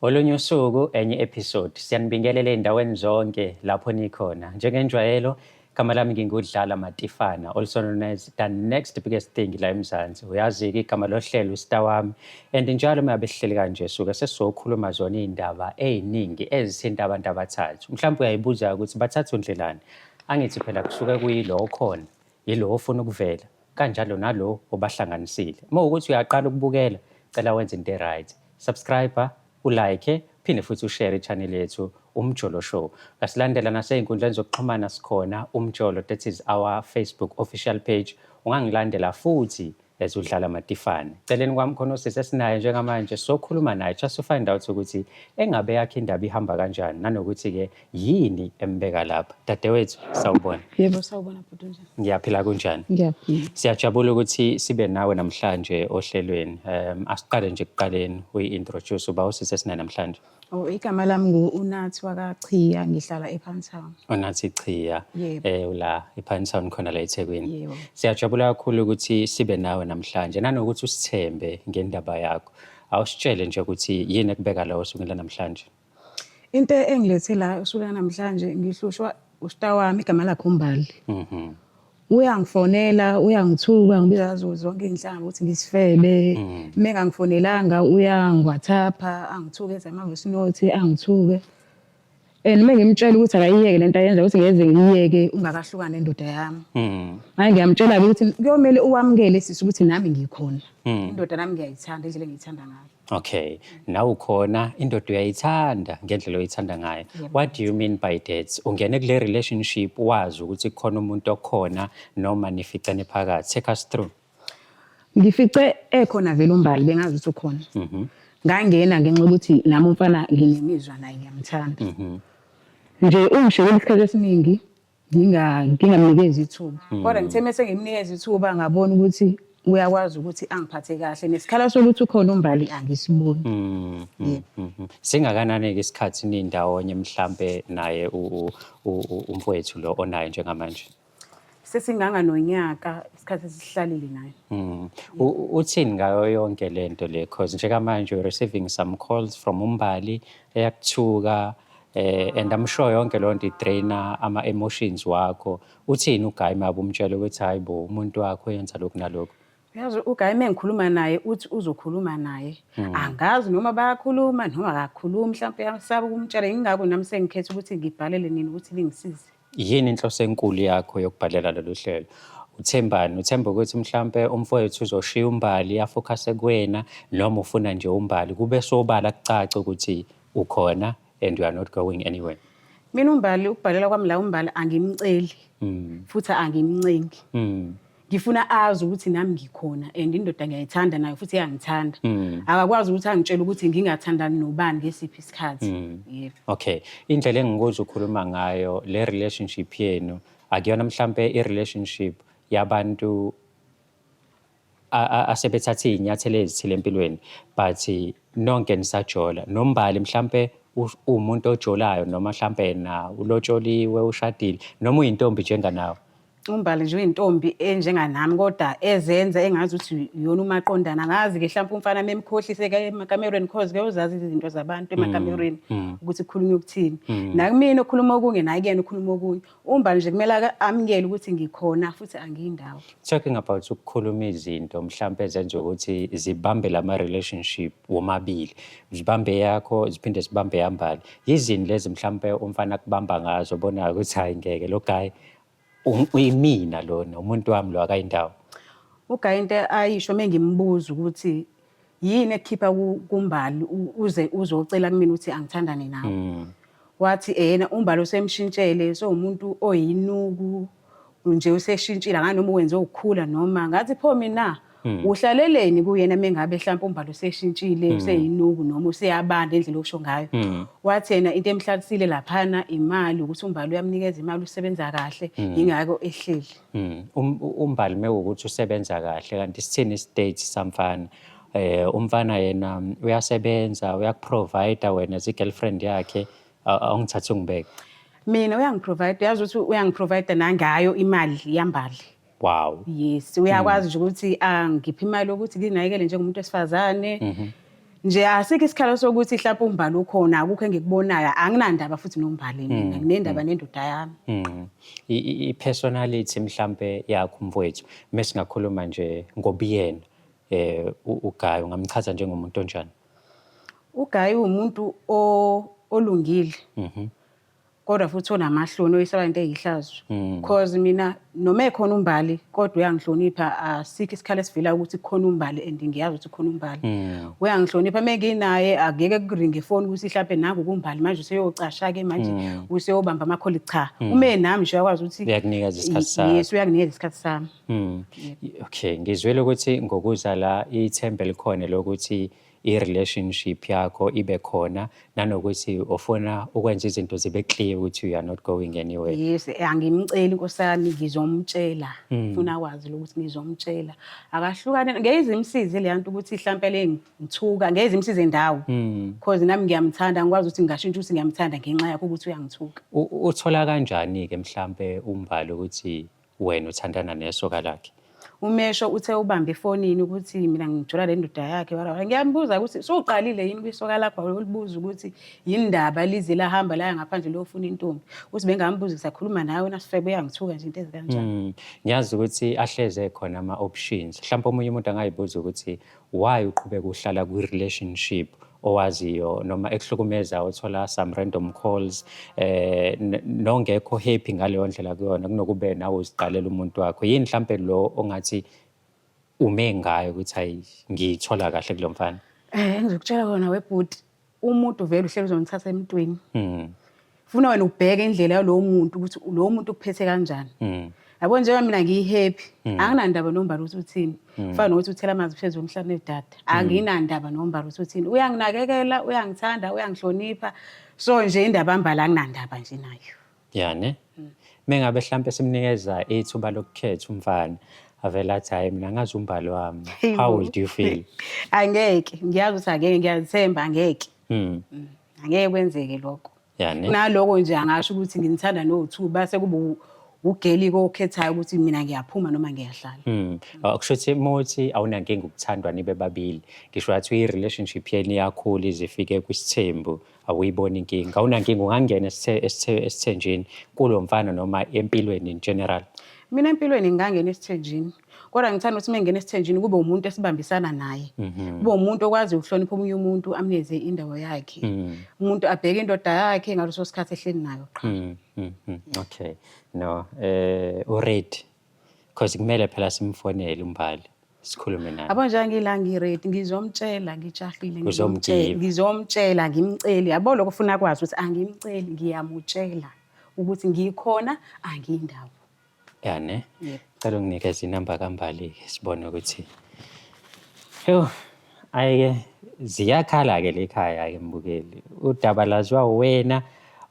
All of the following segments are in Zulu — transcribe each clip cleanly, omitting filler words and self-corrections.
Olunye usuku enye episode siyanibingelela endaweni zonke lapho nikhona. Njengenjwayelo igama lami ngingudlala Matifana, also known as the next biggest thing la eMzansi. Uyazi-ke igama lohlelo ustar wami and njalo uma behleli kanje suke sesizokhuluma zona iy'ndaba ey'ningi ezithinta abantu abathathu. Mhlawumbe uyayibuza ukuthi bathathu ndlelani. Angithi phela kusuke kuyilo okhona, yilo ofuna ukuvela, kanjalo nalo obahlanganisile. Uma ukuthi uyaqala ukubukela, cela wenze into right. Subscribe, ulike, phinde futhi ushare i-channel yethu Umjolo Show. Ngasilandela nasey'nkundleni zokuxhumana sikhona Umjolo, that is our Facebook official page. Ungangilandela futhi as uDlala Matifana. Celeni kwami khona usisi esinayo njengamanje sokhuluma naye just to find out ukuthi engabe yakhe indaba ihamba kanjani nanokuthi-ke yini embeka lapha. Dadewethu, sawubona. Yebo, sawubona bhuti njani? Ngiyaphila kunjani? Ngiyaphila. Siyajabula ukuthi sibe nawe namhlanje ohlelweni. Asiqale nje ekuqaleni uyi-introduce uba usisi esinayo namhlanje. Igama lami ngu-Unathi wakaChiya, ngihlala ePantown. Unathi Chiya, ula ePantown khona la eThekwini. Yebo. Siyajabula kakhulu ukuthi sibe nawe namhlanje nanokuthi usithembe ngendaba yakho. Awusitshele nje ukuthi yini ekubeka la osukwini lanamhlanje. Into engilethe la usuku namhlanje ngihlushwa ustar wami igama lakhe uMbali. Uyangifonela, uyangithuka, ngibiza zonke iy'nhlanga ukuthi ngisifebe. Uma engangifonelanga uyangi-WhatsApp-a, angithuke enze ama-voice note, angithuke. And uma ngimtshela ukuthi akayiyeke lento ayenza ukuthi ngeze ngiyiyeke ungakahlukani nendoda yami. Manje ngiyamtshela-ke ukuthi kuyomele uwamukele sisi ukuthi nami ngikhona. Indoda nami ngiyayithanda indlela engiyithanda ngayo. Okay, nawe ukhona indoda uyayithanda ngendlela oyithanda ngayo. What do you mean by that? Ungene kule relationship wazi ukuthi kukhona umuntu okhona noma nificene phakathi. Take us through. Ngifice ekhona vele uMbali, bengazi ukuthi ukhona. Ngangena ngenxa ukuthi nami umfana nginemizwa naye ngiyamthanda. Nje ungishekela isikhathi esiningi ngingamnikezi ithuba. Kodwa ngithe mase ngimnikeza ithuba ngabona ukuthi uyakwazi ukuthi angiphathe kahle, nesikhala sokuthi ukhona uMbali angisiboni. Singakanani-ke isikhathi nindawonye mhlambe naye umfowethu lo onayo njengamanje? Sesinganga nonyaka isikhathi esihlalile naye. Uthini ngayo yonke lento le? Because njengamanje you're receiving some calls from uMbali eyakuthuka, and I'm sure yonke lo nto idraina ama-emotions wakho. Uthini uGayi uma umtshela ukuthi hayi bo umuntu wakho uyenza lokhu nalokhu? Uyazi uGayi uma ngikhuluma naye uthi uzokhuluma naye. Angazi noma bayakhuluma noma akakhulumi, mhlawumbe uyasaba ukumtshela. Yingakho nami sengikhetha ukuthi ngibhalele nini ukuthi lingisize. Yini inhloso enkulu yakho yokubhalela lolu hlelo? Uthembani? Uthemba ukuthi mhlambe umfowethu uzoshiya uMbali afocuse kuwena noma ufuna nje uMbali kube sobala kucace ukuthi ukhona and you are not going anywhere? Mina uMbali, ukubhalela kwami la uMbali angimceli futhi angimncengi. Ngifuna azi ukuthi nami ngikhona and indoda ngiyayithanda nayo futhi iyangithanda. Akakwazi ukuthi angitshele ukuthi ngingathandani nobani ngesiphi isikhathi. Yebo. Okay, indlela engikuza ukukhuluma ngayo le relationship yenu akuyona mhlambe i-relationship yabantu asebethatha iy'nyathelo ezithile empilweni, but nonke nisajola. NoMbali mhlambe umuntu ojolayo noma mhlambe na ulotsholiwe, ushadile noma uyintombi njenganawe? uMbali nje uyintombi enjenganami kodwa ezenza engazi ukuthi uyona umaqondana. Ngazi-ke mhlawumbe umfana memkhohlise-ke emakamerweni cause-ke uzazi izinto zabantu emakamerweni ukuthi kukhulunywa ukuthini. Nakumina okhuluma okunye naye kuyena ukhuluma okunye. uMbali nje kumele amukele ukuthi ngikhona futhi angiyindawo. Talking about ukukhuluma izinto mhlambe ezenza ukuthi zibambe lama-relationship womabili, zibambe yakho ziphinde zibambe yambali. Yizini lezi mhlambe umfana kubamba ngazo obonayo ukuthi hayi ngeke lo Gayi uyimina lona umuntu wami lo akayindawo? uGayi into ayisho mengimbuza ukuthi yini ekhipha kuMbali uze uzocela kumina ukuthi angithandane nawe. Wathi yena uMbali usemshintshele, umuntu oyinuku nje, useshintshile nganoma wenze ukukhula noma ngathi pho mina uhlaleleni kuyena mengabe mhlawumbe uMbali useshintshile, useyinuku noma useyabanda endlela okusho ngayo. Wathi yena into emhlalisile laphana imali, ukuthi uMbali uyamnikeza imali, usebenza kahle, ingako ehleli. uMbali mewukuthi usebenza kahle, kanti sithini istate samfana? Umfana yena uyasebenza, uyakuprovide wena as i-girlfriend yakhe, awungithathe ungibeke. Mina uyangiprovide, yazi ukuthi uyangiprovide nangayo imali yambali. Wow. Yes, uyakwazi nje ukuthi angiphe imali ukuthi nginakekele njengomuntu wesifazane. nje asikho isikhalo sokuthi mhlawumbe umbali ukhona akukho engikubonayo anginandaba futhi nombali mina nginendaba nendoda yami. I-personality mhlambe yakho mfowethu mesingakhuluma nje ngobuyena uGayi ungamchaza njengomuntu onjani? uGayi umuntu olungile kodwa futhi onamahloni oyisaba into eyihlazo because mina noma ekhona umbali kodwa uyangihlonipha asikho isikhala esivela ukuthi khona umbali and ngiyazi ukuthi khona umbali uyangihlonipha menginaye akeke kuringe phone ukuthi mhlawumbe nangu kumbali manje useyocasha ke manje useyobamba amakholi cha uma nami nje uyakwazi ukuthi uyakunikeza isikhathi sakho. Yes uyakunikeza isikhathi sami. Okay ngizwele ukuthi ngokuza la ithembe likhona lokuthi i-relationship yakho ibe khona nanokuthi ufuna ukwenza izinto zibe clear ukuthi you are not going anywhere. Yes angimceli nkosami ngizomtshela ufuna kwazi ukuthi ngizomtshela akahlukane ngezimsize le yanto ukuthi mhlawumbe le ngithuka ngezimsize ndawo because nami ngiyamthanda ngikwazi ukuthi ngashintsha ukuthi ngiyamthanda ngenxa yakho ukuthi uyangithuka. Uthola kanjani ke mhlambe umbali ukuthi wena uthandana nesoka lakhe? Umesho uthe ubamba ifonini ukuthi mina ngithola le ndoda yakhe ngiyambuza ukuthi soqalile yini kwisoka lapha olibuza ukuthi yindaba lize lahamba la ngaphandle lofuna intombi uthi bengambuza sakhuluma nawe nasifebe uyangithuka nje into ezikanjani. Ngiyazi ukuthi ahleze khona ama options mhlawumbe omunye umuntu angayibuza ukuthi why uqhubeka uhlala kwi relationship owaziyo noma ekuhlukumeza uthola some random calls nongekho happy ngaleyo ndlela kuyona kunokube nawe uziqalela umuntu wakho yini mhlambe lo ongathi ume ngayo ukuthi hayi ngithola kahle kulo mfana? Ngizokutshela kona webhuti umuntu vele uhleli uzomthatha emntweni ufuna wena ubheke indlela yalo muntu ukuthi lo muntu ukuphethe kanjani. Yabo njengoba mina ngihappy anginandaba nombali ukuthi uthini ufana nokuthi uthela amanzi phezulu omhlabeni edada anginandaba nombali ukuthi uthini uyanginakekela uyangithanda uyangihlonipha so nje indaba ambala anginandaba nje nayo. Yani mengabe mhlambe simnikeza ithuba lokukhetha umfana avela athi hayi mina ngazi umbali wami how would you feel? Angeke ngiyazi ukuthi angeke ngiyazithemba angeke angeke kwenzeke lokho yani naloko nje angasho ukuthi ngimthanda no2 base kube ugeli kokhethayo ukuthi mina ngiyaphuma noma ngiyahlala. Akusho ukuthi mothi awunankinga ukuthandwa nibe babili ngisho athi i-relationship yeni yakhula izifike kwisithembu awuyiboni inkinga awunankinga ungangena esithenjini kulo mfana noma empilweni in general? Mina empilweni ngingangena esithenjini kodwa ngithanda ukuthi mengena esithenjini kube umuntu esibambisana naye kube umuntu okwazi ukuhlonipha omunye umuntu amneze indawo yakhe umuntu abheke indoda yakhe ngaloso sikhathi ehleli nayo qha. Okay no already because kumele phela simfonele umbali sikhulume naye. Yabo nje ngila ngiready ngizomtshela ngijahile ngizomtshela ngimceli yabo lokho ufuna kwazi ukuthi angimceli ngiyamutshela ukuthi ngikhona angiyindawo. Yani cela unginikeze inamba kaMbali ke sibone ukuthi yo ayike ziyakhala ke lekhaya ke mbukeli udaba lazwa wena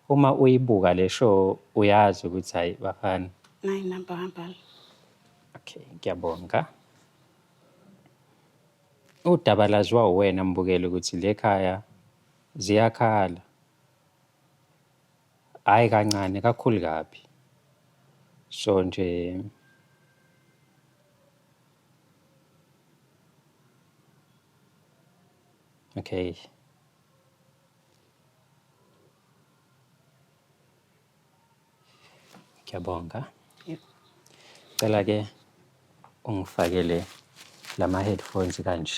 uma uyibuka le show uyazi ukuthi hayi bafana nayi namba kaMbali. Okay ngiyabonga. Udaba lazwa wena mbukeli ukuthi lekhaya ziyakhala hayi kancane kakhulu kabi so nje okay ngiyabonga. Cela ke ungifakele lama headphones kanje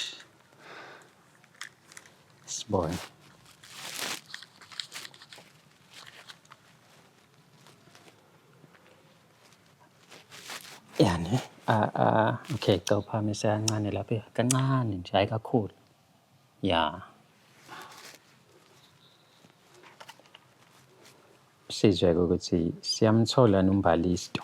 sibone. Yani okay cha uphamise kancane lapha kancane nje hayi kakhulu ya sizwe ukuthi siyamthola nombalisto.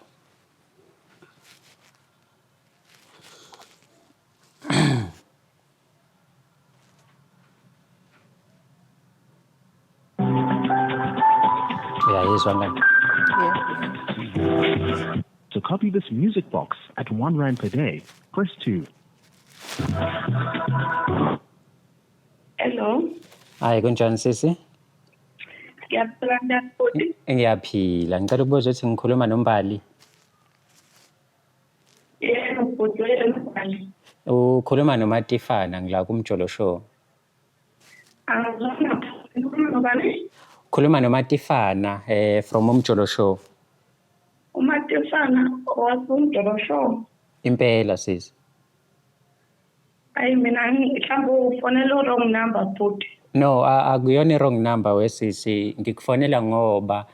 Uyayizwa ngani? To copy this music box at R1 per day, press 2. Hello. Hayi kunjani sisi? Ngiyaphila ndabona. Ngiyaphila. Ngicela ukubuza ukuthi ngikhuluma noMbali. Yebo, kodwa Ukhuluma noMatifana ngila kumjolo show. Angizona ngubani? Khuluma noMatifana from Umjolo Show. uMatifana owasumjolo show. Impela sisi. Ayi mina mhlawumbe ufonela wrong number futhi. No, akuyona i-wrong number wesisi. Ngikufonela ngoba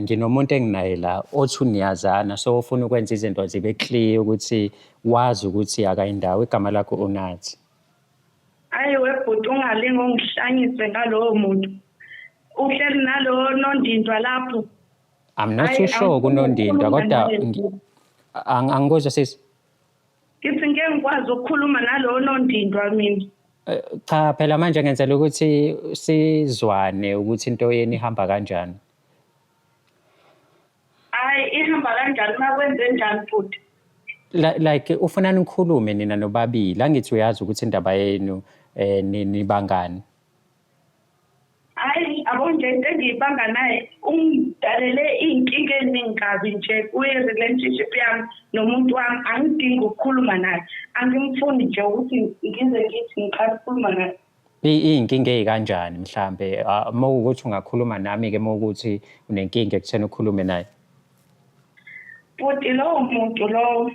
nginomuntu enginaye la othi uniyazana so ufuna ukwenza izinto zibe clear ukuthi wazi ukuthi akayindawo igama lakho unathi. Ayi webhuti ungalinga ungihlanyise ngalowo muntu. Uhleli nalo nondindwa lapho. I'm not too sure kunondindwa kodwa angikuzwa sisi. Ngithi ngeke ngikwazi ukukhuluma nalo nondindwa mina. Cha phela manje ngenzela ukuthi sizwane ukuthi into yeni ihamba kanjani. Hayi ihamba kanjani makwenze njani futhi? Like ufuna nikhulume nina nobabili angithi uyazi ukuthi indaba yenu nibangani. Hayi abonje into engiyibanga naye ungidalele iy'nkinga eziningi nje kwi-relationship yami nomuntu wami angidingi ukukhuluma naye angimfuni nje ukuthi ngize ngithi ngiqala ukukhuluma naye. Iy'nkinga ey'kanjani mhlambe uma ukuthi ungakhuluma nami-ke uma ukuthi unenkinga ekutheni ukhulume naye. Futhi lowo muntu lowo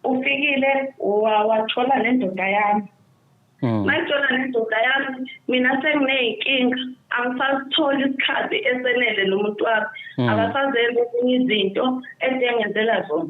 ufikile wathola nendoda yami. Mayithola nendoda yami mina senginey'nkinga angisasitholi isikhathi esenele nomuntu wami akasazenza ezinye izinto engenzela zona.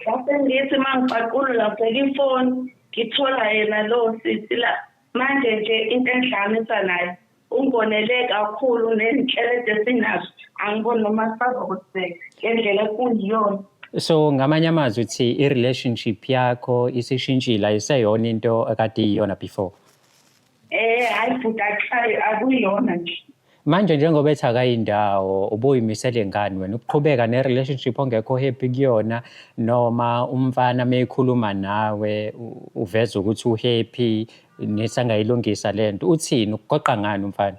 Ngase ngithi uma ngibhaqulula ngibheka ifoni ngithola yena lowo sisi la manje nje into engihlanganisa naye ungonele kakhulu nenhlelede esinazo angiboni noma sisazokwenzeka ngendlela ekuyiyona. So ngamanye amazwi uthi i-relationship yakho isishintshile ayiseyona into ekade iyona before. Hayi futhi akuyona nje. Manje njengoba ethi akayindawo ubuyimisele ngani wena ukuqhubeka ne-relationship ongekho happy kuyona noma umfana meyikhuluma nawe uveza ukuthi uhappy nesangayilungisa lento uthini ukugoqa ngani umfana?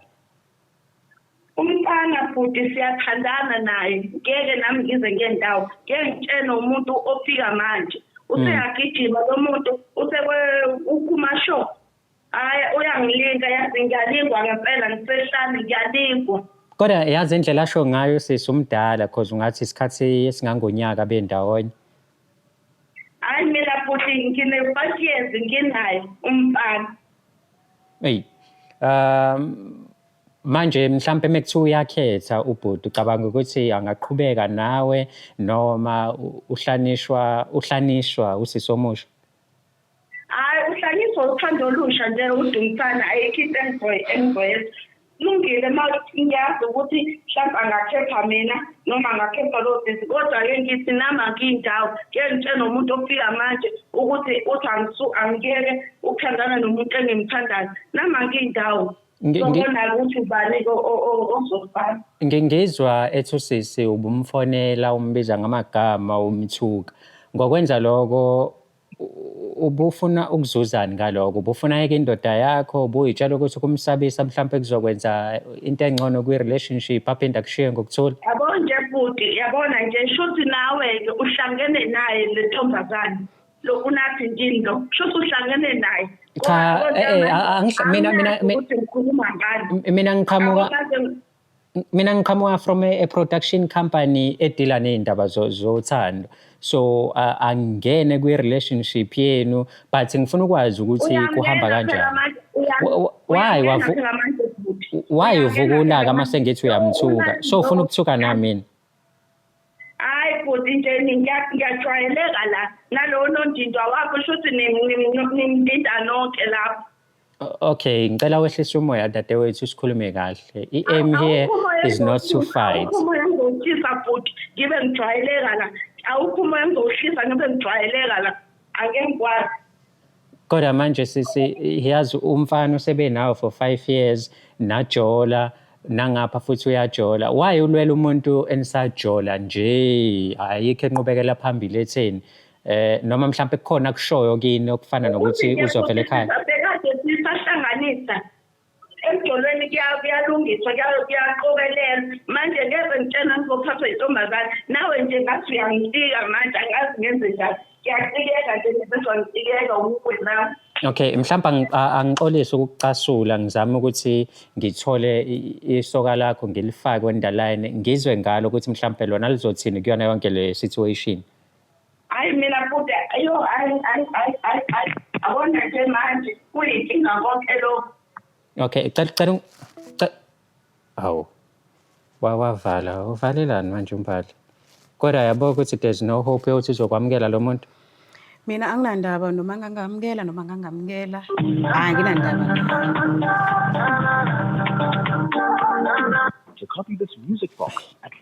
Umfana futhi siyathandana naye ngeke nami ngize ngendawo ngeke ngitshene umuntu ofika manje useyagijima lo muntu ukhuma show. Hayi uyangilinga yazi ngiyalingwa ngempela ngisehlane ngiyalingwa. Kodwa yazi indlela asho ngayo sisi umdala because ungathi isikhathi esingangonyaka bendawonye. Hayi mina futhi ngine-5 years nginaye umfana. Hey. Manje mhlambe mekuthiwa uyakhetha ubhuti ucabanga ukuthi angaqhubeka nawe noma uhlanishwa usisi omusha? Hayi uhlanishwa uthando olusha nje udumfana ayikho into engizoyenza. Lungile mawuthi ngiyazi ukuthi mhlawumbe angakhetha mina noma angakhetha lo sisi kodwa-ke ngithi nami angiyindawo ngeke ngitshene nomuntu ofika manje ukuthi angiyeke ukuthandana nomuntu engimthandayo nami angiyindawo. Ngizwa ethi usisi ubumfonela umbiza ngamagama umthuka. Ngokwenza lokho ubufuna ukuzuzani ngaloko? Ubufuna yeke indoda yakho ubuyitshela ukuthi kumsabisa mhlawumbe kuzokwenza into engcono kwi-relationship aphinde akushiye ngokuthula? Yabo nje futhi yabona nje shuthi nawe-ke uhlangene naye le ntombazane unathi ndini lo shuthi uhlangene naye. Cha mina ngiqhamuka from a production company edila ney'ndaba zothando so angene kwi-relationship yenu but ngifuna ukwazi ukuthi kuhamba kanjani. Why uvuka ulaka uma sengithi uyamthuka so ufuna ukuthuka nami mina? Hayi futhi nje ngiyajwayeleka la nalowo nondindwa wakho shuthi nimdinda nonke lapho. Okay, ngicela wehlise umoya dadewethu sikhulume kahle. I-aim here is not to fight. Umoya ngizowushisa futhi ngibe ngijwayeleka la. Awukho umoya ngizowushisa ngibe ngijwayeleka la. Angeke ngikwazi. Kodwa manje sisi yazi umfana usebe nawe for 5 years najola nangapha futhi uyajola. Why ulwela umuntu enisajola nje ayikho enqubekela phambili etheni noma mhlawumbe kukhona kushoyo kini okufana nokuthi uzovela ekhaya? Sihlanganisa emjolweni kuyalungiswa kuyaqokelela manje ngeke ngitshena ngizophathwa intombazane nawe nje ngathi uyangitika manje angazi ngenze njani ngiyacikeka nje ngizizwa ngitikeka umukwe nami Okay, mhlawumbe angixolise ukucasula ngizama ukuthi ngithole isoka lakho ngilifake on the line ngizwe ngalo ukuthi mhlawumbe lona lizothini kuyona yonke le situation. Hayi mina futhi abona nje manje kuyinkinga konke lokho. Okay, cela hawu wavala uvalelani manje umbhali kodwa yabo ukuthi there's no hope yokuthi uzokwamukela lo muntu. Mina anginandaba noma ngangamukela noma ngangamukela. Anginandaba. To copy this music box at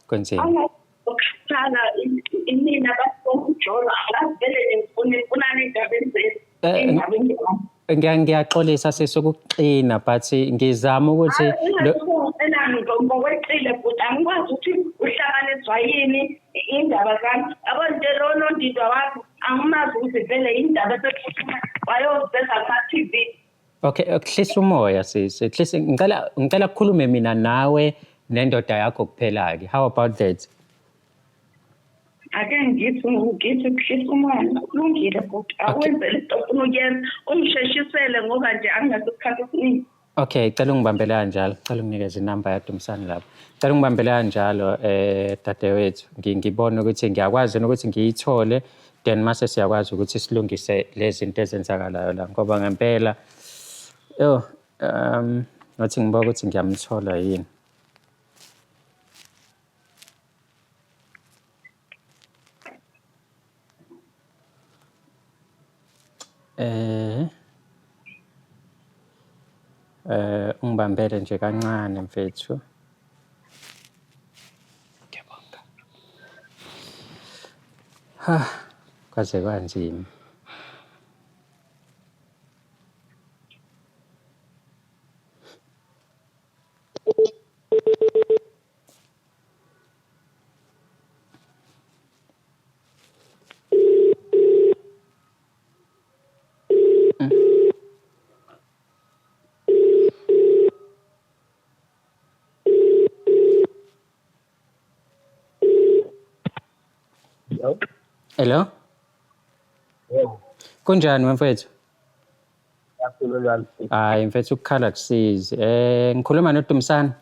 Konzeni. Ukuthala inina basonjola asivele ngifuna indaba enzeni. Ngiyaxolisa sesokuqina but ngizama ukuthi ngokweqile futhi angikwazi ukuthi uhlanganiswa yini indaba zami abantu lona ndidwa wakho angimazi ukuthi vele indaba esephuthuma wayoziveza kuma-TV. Okay, hlisa umoya sisi. Hlisa ngicela kukhulume mina nawe nendoda yakho kuphela ke. How about that? Ake ngithi kuhlisa umoya kulungile futhi akwenzele into ofuna ukuyenza ungisheshisele ngoba nje angingasikhathi esiningi. Okay, cela ungibambele kanjalo. Cela unginikeze inamba yaDumsana lapha. Cela ungibambele kanjalo dadewethu. Ngibone ukuthi ngiyakwazi ukuthi ngiyithole then mase siyakwazi ukuthi silungise lezi zinto ezenzakalayo la ngoba ngempela ngathi ngiba ukuthi ngiyamthola yini. Ungibambele nje kancane mfethu. Ngiyabonga. Kwaze kwanzima. Hello? Yebo. Kunjani mfethu? Yakhululwa. Hayi mfethu ukukhala kusizi. Ngikhuluma noDumsana.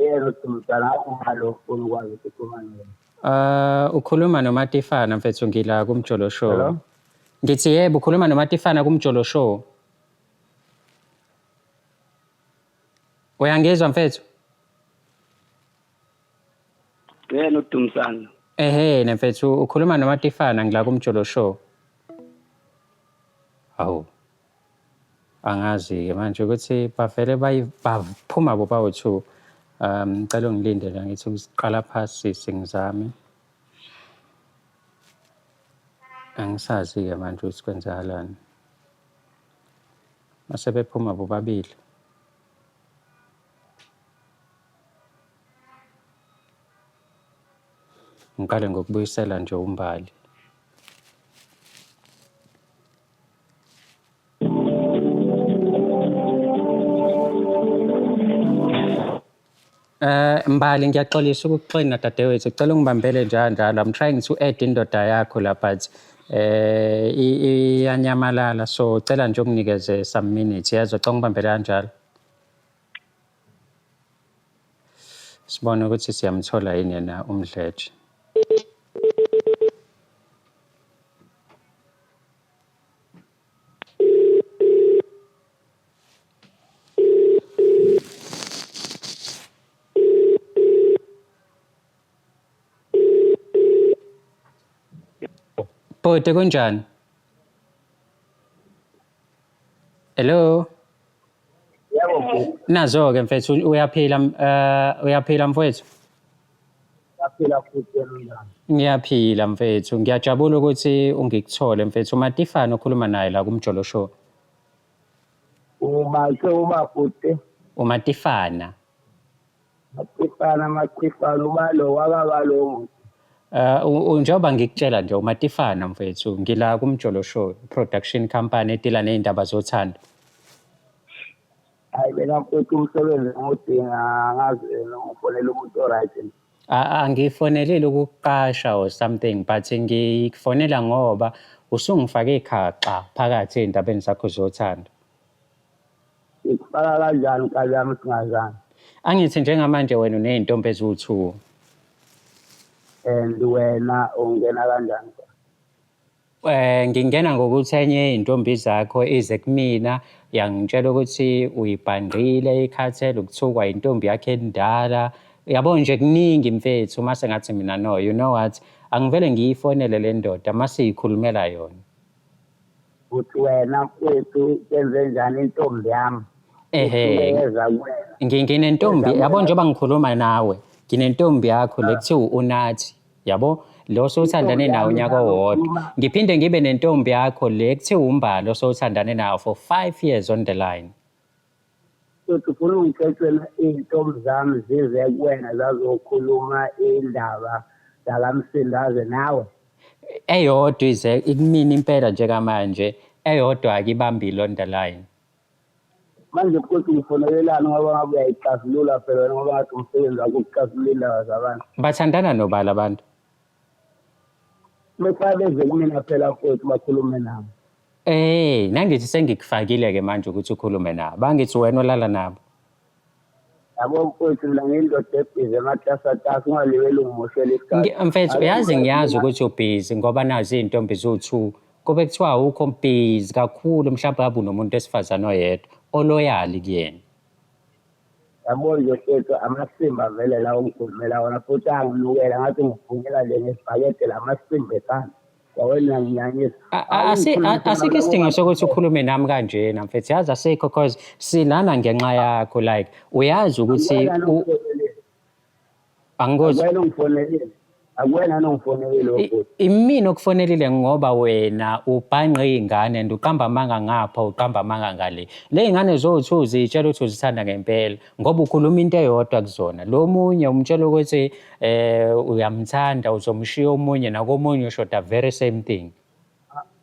Yebo Dumsana ngalo ufuna ukwazi ukuthi ukhuluma nini. Ukhuluma noMatifana mfethu ngila kumjolo show. Hello? Ngithi yebo ukhuluma noMatifana kumjolo show. Uyangizwa mfethu? Yena uDumsana. Mfethu ukhuluma noMatifana ngila kumjolo show. Awu. Angazi manje ukuthi bavele baphuma bobawu2. Ngicela ungilinde la ngithi usiqala phasi singizame. Angisazi ke manje ukuthi kwenzakalani. Mase bephuma bobabili. Ngiqale ngokubuyisela nje umbali. Mbali ngiyaxolisa ukuxina dadewethu cela ungibambele njalo I'm trying to add indoda yakho la but iyanyamalala so cela nje unginikeze some minutes yazo xa ungibambele kanjalo sibone ukuthi siyamthola yini yena uMdletshe. Bhuti kunjani? Hello? Yebo. Nazo-ke mfethu uyaphila mfowethu? Yaphila futhi yena. Ngiyaphila mfethu. Ngiyajabula ukuthi ungikuthole mfethu. uMatifana okhuluma naye la kumjolo show. Uma futhi. uMatifana. Matifana ubalo wakabalo. Njengoba ngikutshela nje uMatifana mfethu ngila kumjolo show production company edila nezindaba zothando. Hayi mina mfethu umsebenzi ngidinga ngazi ufonela umuntu oright. Angifonelile ukuqasha or something but ngikufonela ngoba usungifake ikhaxa phakathi endabeni zakho zothando. Ikufaka kanjani nkazi yami singazani? Angithi njengamanje wena uney'ntombi eziwu-2. And wena ungena kanjani? Ngingena ngokuthi enye iy'ntombi zakho ize kumina yangitshela ukuthi uyibhandile ikhathele ukuthukwa intombi yakhe endala. Yabo nje kuningi mfethu mase ngathi mina no, you know what? Angivele ngiyifonele le ndoda mase yikhulumela yona. Uthi wena kwethu kenze njani intombi yami? Nginentombi, yabo njengoba ngikhuluma nawe, nginentombi yakho le kuthiwa uNathi, yabo? Lo sowuthandane nawo unyaka owodwa. Ngiphinde ngibe nentombi yakho le kuthiwa uMbalo sowuthandane nawo for 5 years on the line. Ufuna ungithethela iy'ntombi zami zize kuwena zazokhuluma indaba zakamsindaze nawe? Eyodwa ize ikumina impela njengamanje, eyodwa akibambile on the line. Manje futhi ngifonelelani ngoba ngabe uyayixazulula phela wena ngoba ngathi umsebenzi wakho ukuxazulula indaba zabantu. Bathandana nobala abantu? Befike beze kumina phela futhi bakhulume nami. Nangithi sengikufakile-ke manje ukuthi ukhulume nabo. Bangithi wena olala nabo. Yabo mfowethu mina ngiyindoda ebhizi ematasatasa ungalibeli ungimoshela isikhathi. Mfethu uyazi ngiyazi ukuthi ubhizi ngoba nazi iy'ntombi ziwu-2. Kube kuthiwa awukho busy kakhulu mhlawumbe ngabe unomuntu wesifazane oyedwa oloyali kuyena. Yabo nje mfethu amasimba vele lawo ngikhulumela wona futhi anginukela ngathi ngivunyela nje ngesibhakede lamasimba ekhanda. Wawena ngiyanyisa. Asikho isidingo sokuthi ukhulume nami kanjena mfethu, yazi asikho because silana ngenxa yakho, like uyazi ukuthi angikuzwa. Akuwena nongifonelile lokho. Imina okufonelile ngoba wena ubhanqa iy'ngane and uqamba amanga ngapha uqamba amanga ngale. Le y'ngane zowu-2 zitshela ukuthi uzithanda ngempela ngoba ukhuluma into eyodwa kuzona. Lo munye umtshela ukuthi uyamthanda uzomshiya omunye nakomunye usho the very same thing.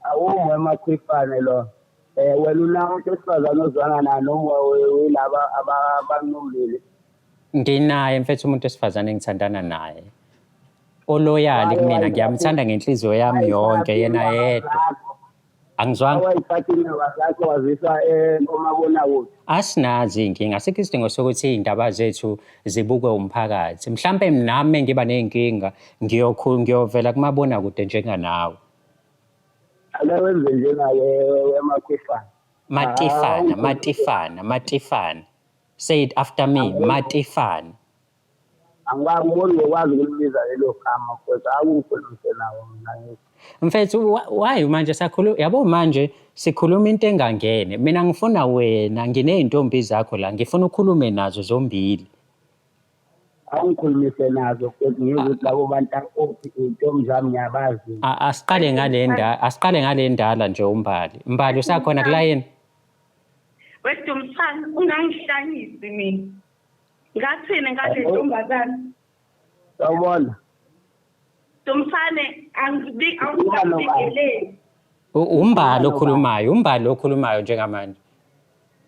Awumo emakhwifane lo. Wena unamuntu wesifazane ozwana naye noma uyilaba abanqumile? Nginaye mfethu umuntu wesifazane engithandana naye. Oloyali kumina, ngiyamthanda ngenhliziyo yami yonke yena yedwa. Angizwanga. Asinazi inkinga, asikho isidingo sokuthi iy'ndaba zethu zibukwe umphakathi. Mhlampe nami ngiba ney'nkinga ngiyovela kumabonakude njenganawe. Ake wenze njengaye emakhwifane. Matifana. Say it after me, Matifana. Angiboni ngokwazi ukulibiza lelo gama futhi akungikhulumise nawo mina. Mfethu why manje yabo manje sikhuluma into engangene. Mina ngifuna wena nginey'ntombi zakho la ngifuna ukhulume nazo zombili. Angikhulumise nazo futhi ngiyokuthi labo bantu iy'ntombi zami ngiyabazi. Asiqale ngale ndala nje uMbali. Mbali usakhona kulayini? Wedumsana ungangihlanyisi mina. Ngathini ngale ntombazana? Sawubona. Dumsane angibikelela. Umbali okhulumayo njengamanje.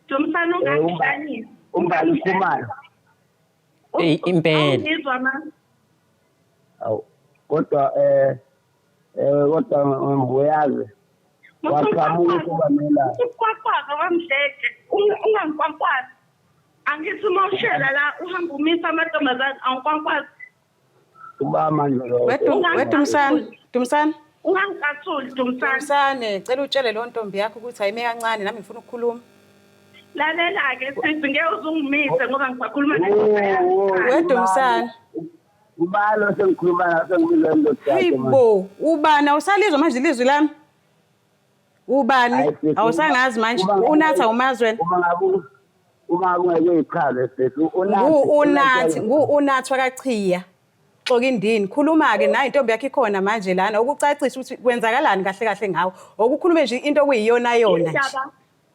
Dumsane ungangihlanyisi. Umbali ukhulumayo. Impela. Ngizwa mama. Awu kodwa uyazi. Waqhamuka ukuba mina. Ukwakwaza wamdleke. Ungangikwankwazi. Angithi uma ushela la uhamba umisa amantombazane awukwankwazi. Uba manje lo. Dumsane. Ungangikathuli Dumsane. Dumsane, cela utshele lo ntombi yakho ukuthi ayime kancane nami ngifuna ukukhuluma. Lalela-ke sithi ngeke uzungimise ngoba ngisakhuluma naye. Wedumsane. Ubalo sengikhuluma naso ngibiza indoda yakhe. Hayibo, ubani awusalizwa manje ilizwi lami? Ubani? Awusangazi manje. Unatha umazi wena. Uma kungeke ichaze sethu unathi wakachiya. Xoka indini. Khuluma-ke nayo intombi yakho ikhona manje lana ukucacisa ukuthi kwenzakalani kahle kahle ngawo. Okukhulume nje into okuyiyona yona nje.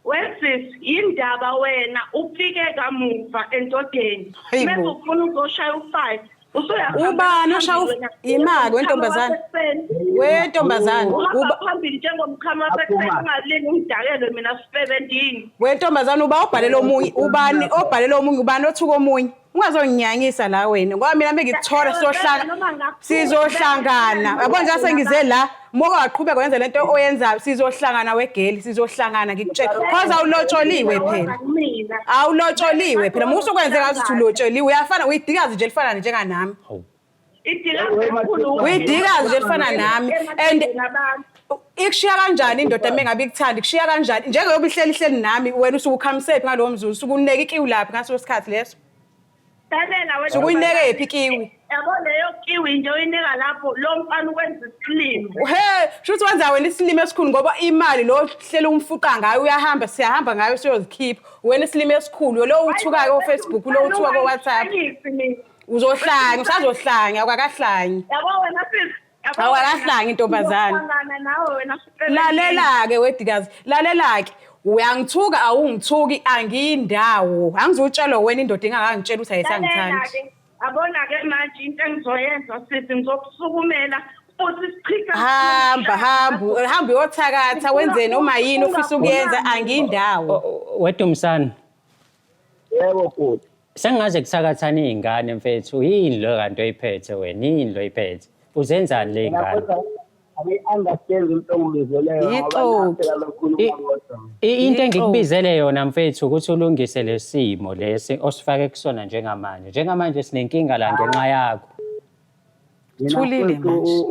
Wesisi yindaba wena ufike kamuva entodeni. Bese ufuna uzoshaya u5 Ubani oshawu imaki wentombazane? Wentombazane. Uhamba phambili njengomkhama wasekuseni ungalingi ungidakele mina sisebenzini. Wentombazane uba obhalela omunye, ubani obhalela omunye, ubani othuka omunye. Ungazoginyanyisa la wena. Ngoba mina mengikuthola sizohlangana. Yabo nje sengize la, moka waqhubeka wenza lento oyenzayo, sizohlangana wegeli, sizohlangana ngikutshela. Cause awulotsholiwe phela. Awulotsholiwe phela. Musu kwenze ngathi uthi ulotsholiwe, uyafana uyidikazi nje elifana njenganami. Uyidikazi nje elifana nami. And ikushiya kanjani indoda mengabe ikuthanda, ikushiya kanjani? Njengoba ihleli nami, wena usuke ukhamsephi ngalowo mzuzu, usuke uneke ikiwi laphi ngaso sikhathi leso. Sukuyineke ephi ikiwi? Yabo leyo kiwi nje uyinika lapho lo mfana ukwenza isilimo. Shuthi wenza wena isilimo esikhulu ngoba imali lo hlela umfuqa ngayo uyahamba siyahamba ngayo siyozikhipha. Wena isilimo esikhulu lo uthukayo ku Facebook lo uthuka ku WhatsApp. Uzohlanya, usazohlanya akakahlanyi. Yabo wena sis, awakahlanyi intombazane. Lalela ke wedikazi, lalela ke. Uyangithuka awungithuki angiyindawo. Angizutshela wena indoda ingakangitshela ukuthi ayisangithandi. Abona ke manje into engizoyenza sithi ngizokusukumela futhi sichitha. Hamba uyothakatha wenze noma yini ufisa ukuyenza angiyindawo. Wedumsana. Yebo futhi. Sengaze kusakathana izingane mfethu, yini lo kanti oyiphethe wena, yini lo oyiphethe? Uzenzani le ngane? Understand into engibizeleyo into engikubizele yona mfethu ukuthi ulungise lesimo lesi osifake kusona njengamanje sinenkinga la ngenxa yakho. Thulile manje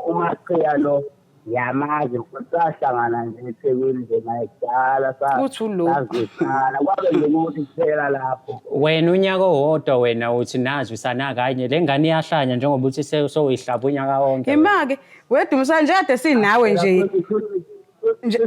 umaqhiya lo yamazi sahlangana nje eThekwini nje ngayidala sazisana kwabe nje ukuthi kuphela lapho. Wena unyaka owodwa wena uthi nazi usana kanye le ngane iyahlanya njengoba uthi soyihlaba unyaka wonke. Imake wedumisa nje kade sinawe nje.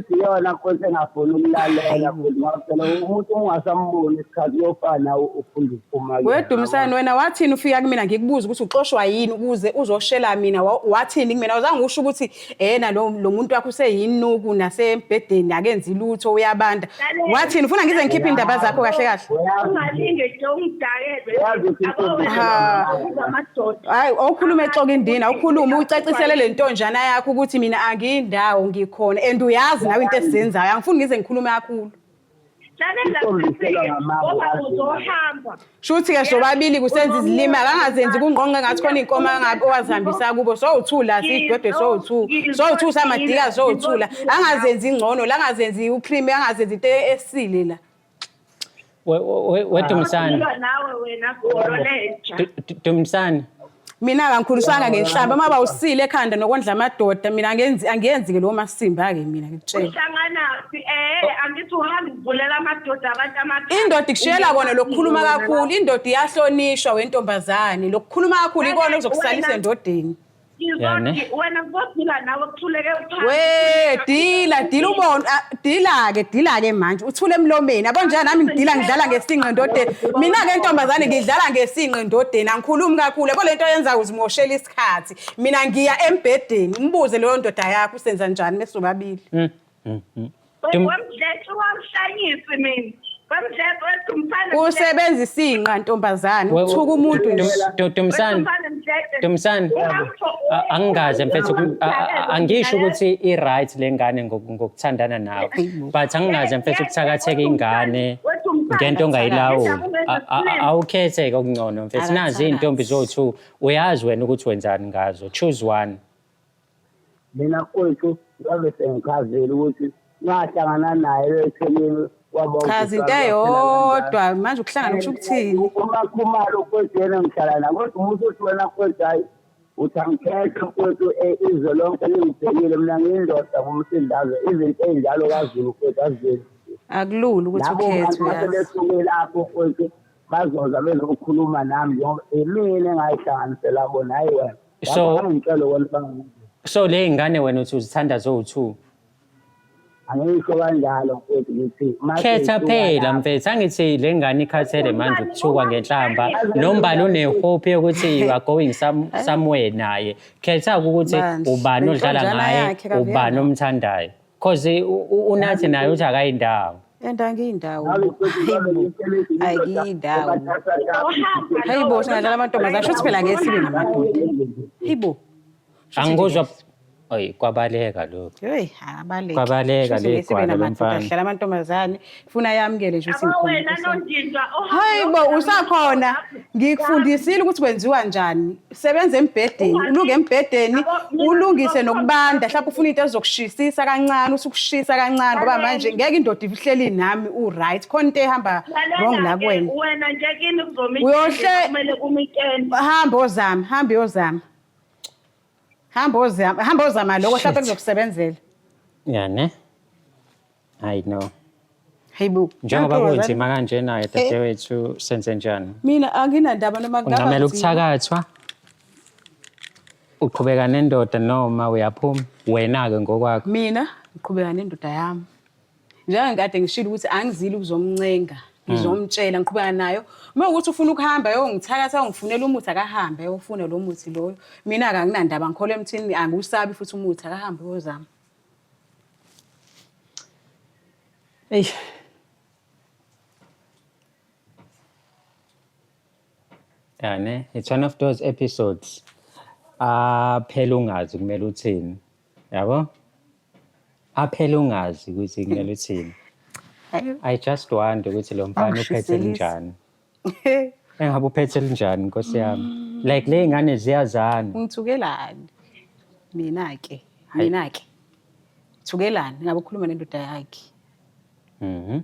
Siyona konke engafuni ukulalela ngoba phela umuntu ungasamboni isikhathi yofana ufunda ukuphuma. Wedumisani wena wathini ufika kumina ngikubuza ukuthi uxoshwa yini ukuze uzoshela mina wathini kumina awuzange usho ukuthi yena lo muntu wakho useyinuku nasembhedeni akenzi lutho uyabanda. Wathini ufuna ngize ngikhiphe indaba zakho kahle kahle? Ungalinge nje ungidakele. Hayi awukhuluma exoka indini awukhuluma ucacisele le ntonjana yakho ukuthi mina angiyindawo ngikhona and uyazi nawe into esizenzayo angifuni ngize ngikhulume kakhulu. Shuthi ke sobabili kusenza izilima kangazenzi kungqonqa ngathi khona inkomo ngabe owazihambisa kubo sowuthula sidwedwe sowuthu samadika sowuthula angazenzi ingcono la angazenzi ucream angazenzi into esile la. Wedumsana nawe wena golo lentsha Dumsana mina akangikhulisanga ngenhlamba maba usile ekhanda nokondla amadoda mina angiyenzi ke lo masimba ke mina ngikutshela uhlangana angithi uhamba uvulela amadoda abantu indoda ikushiyela kona lokukhuluma kakhulu indoda iyahlonishwa wentombazane lokukhuluma kakhulu ikona okuzokusalisa endodeni wena ngizodila nawe kuthuleke dila ubona dila ke manje uthule emlomeni yabo njani nami ngidila ngidlala ngesinqe endodeni mina ke intombazane ngidlala ngesinqe endodeni angikhulumi kakhulu yabo lento yenza uzimoshela isikhathi mina ngiya embedeni umbuze leyo ndoda yakho usenza njani mesobabili wemdlethu wamhlanyisi mina usebenza isinqa ntombazane uthuka umuntu Dumsana angaze mfethu angisho ukuthi i-right lengane ngokuthandana nawe but angaze mfethu ukuthakatheka ingane ngento ongayilawuli awukhetheke okungcono mfethu nazi izintombi zothu uyazi wena ukuthi wenzani ngazo choose one. Mina kwethu ngabe sengichazela ukuthi ngahlangana naye eThekwini chaza into eyodwa manje ukuhlangana kusho ukuthini umakhumalo kwethu ngihlala na kodwa umuntu uthi wena kwethu hayi uthi angikhethe kwethu izwe lonke lingibhekile mina ngiyindoda ngumsindazo izinto ezinjalo kaZulu kwethu azizeni akulula ukuthi ukhethe uyazi lapho kwethu bazoza bezokhuluma nami ngoba emini engayihlanganisela bona hayi wena ngicela wena so le ingane wena uthi uzithanda zo2 angisho kanjalo mfethu ngithi khetha phela mfethu angithi le ngane ikhathele manje ukuthuka ngenhlamba nombala unehope yokuthi you are going somewhere naye khetha ukuthi ubani odlala ngaye ubani omthandayo because unathi naye uthi akayindawo and angiyindawo Ngale ayindawo hayibo singadlala amantombazane shothi phela ngeke sibe namadoda hayibo Angikuzwa oyi kwabaleka lokho. hey abaleke Kwabaleka le sibe gwala namadoda lomfana. adlala amantombazane funa yamukele nje ukuthi Yabo wena ngikhona nonjinja hayibo usakhona ngikufundisile ukuthi kwenziwa njani sebenza embhedeni uluke embhedeni ulungise nokubanda mhlawumbe ufuna into ezokushisisa kancane usukushisa kancane ngoba manje ngeke indoda ihleli nami u-right khona into ehamba wrong la kuwena wena nje kini Uyohle- kumele umikeni. hamba ozama hamba uyozama hamba ozama lokho mhlawumbe kuzokusebenzela Yani? I know. hayibo Njengoba kunzima kanje naye dadewethu senze njani? mina anginandaba noma Ungamela ukuthakathwa. Uqhubeka nendoda noma uyaphuma wena ke ngokwakho. mina ngiqhubeka nendoda yami njengoba ngikade ngishilo ukuthi angizili ukuzomncenga ngizomtshela ngiqhubeka nayo uma ukuthi ufuna ukuhamba yongithakatha ungifunela umuthi akahambe ayofuna lo muthi loyo mina akanginandaba ngikholwa emthini angiusabi futhi umuthi akahambe uyozama Ey. Yani, it's one of those episodes. Phela ungazi kumele uthini. Yabo? Aphela ungazi ukuthi kumele uthini. I just wonder ukuthi lo mfana uphethe njani. Engabe uphethe njani Nkosi yami. Like le ngane ziyazana. ngithukelani mina ke thukelani ngabe ukhuluma nendoda yakhe Mhm.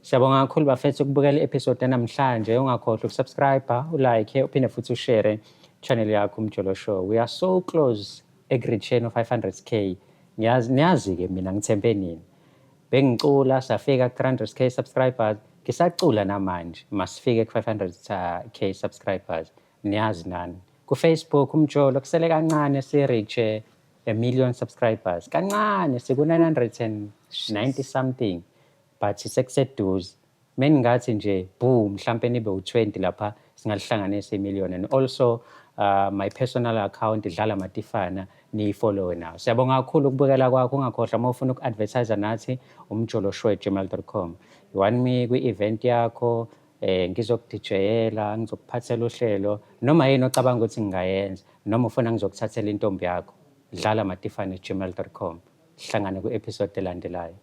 Siyabonga kakhulu bafethu ukubukela episode namhlanje ungakhohlwa ukusubscribe, ulike, uphinde futhi ushare channel yakho Umjolo Show. We are so close reaching of 500k. Niyazi ke mina ngithembe nini. Bengicula safika ku 300k subscribers, ngisacula namanje masifike ku 500k subscribers. Niyazi nani. Ku Facebook Umjolo kusele kancane si reach 1 million subscribers. Kancane siku 990 something. But sekuseduze mengingathi nje boom mhlambe nibe u20 lapha singalihlanganisa imillion and also my personal account idlala matifana ni follow now. Siyabonga kakhulu ukubukela kwakho ungakhohlwa uma ufuna uku-advertise nathi umjoloshow@gmail.com. You want me kwi-event yakho ngizokudijeyela ngizokuphathela uhlelo noma yini ocabanga ukuthi ngingayenza noma ufuna ngizokuthathela intombi yakho dlala matifana@gmail.com. Sihlangane ku-episode elandelayo.